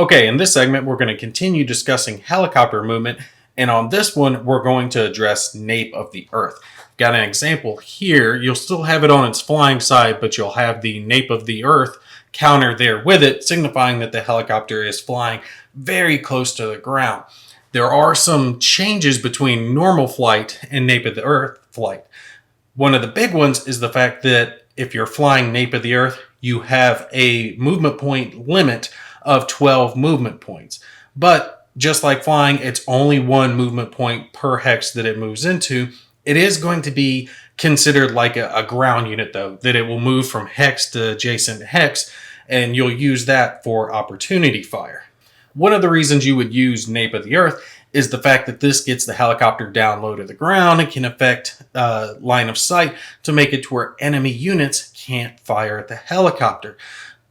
Okay, in this segment, we're going to continue discussing helicopter movement, and on this one, we're going to address nape of the earth. Got an example here. You'll still have it on its flying side, but you'll have the nape of the earth counter there with it, signifying that the helicopter is flying very close to the ground. There are some changes between normal flight and nape of the earth flight. One of the big ones is the fact that if you're flying nape of the earth, you have a movement point limit of 12 movement points. But just like flying, it's only one movement point per hex that it moves into. It is going to be considered like a ground unit, though, that it will move from hex to adjacent hex, and you'll use that for opportunity fire. One of the reasons you would use nape of the earth is the fact that this gets the helicopter down low to the ground and can affect line of sight to make it to where enemy units can't fire at the helicopter.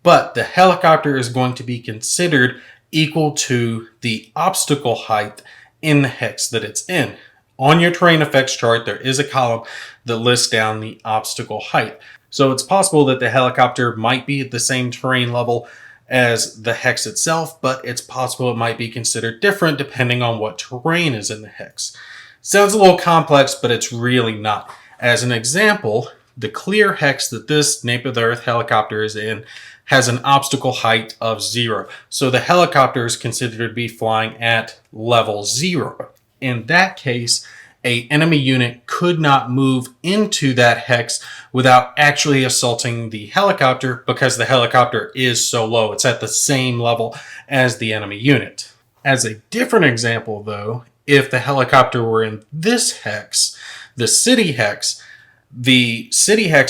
But the helicopter is going to be considered equal to the obstacle height in the hex that it's in. On your terrain effects chart, there is a column that lists down the obstacle height. So it's possible that the helicopter might be at the same terrain level as the hex itself, but it's possible it might be considered different depending on what terrain is in the hex. Sounds a little complex, but it's really not. As an example, the clear hex that this nape of the earth helicopter is in has an obstacle height of 0. So the helicopter is considered to be flying at level 0. In that case, an enemy unit could not move into that hex without actually assaulting the helicopter because the helicopter is so low. It's at the same level as the enemy unit. As a different example, though, if the helicopter were in this hex, the city hex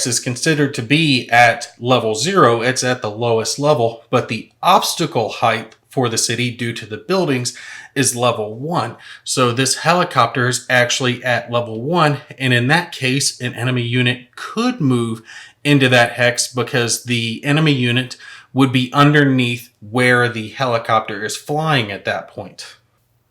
is considered to be at level 0. It's at the lowest level, but the obstacle height for the city due to the buildings is level 1. So this helicopter is actually at level 1, and in that case, an enemy unit could move into that hex because the enemy unit would be underneath where the helicopter is flying at that point.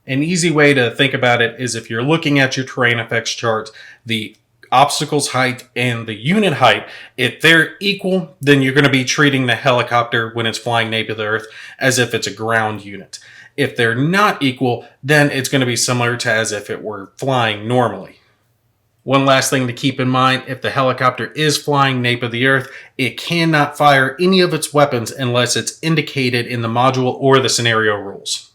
An easy way to think about it is if you're looking at your terrain effects chart, the obstacles height and the unit height, if they're equal, then you're going to be treating the helicopter when it's flying nape of the earth as if it's a ground unit. If they're not equal, then it's going to be similar to as if it were flying normally. One last thing to keep in mind, if the helicopter is flying nape of the earth, it cannot fire any of its weapons unless it's indicated in the module or the scenario rules.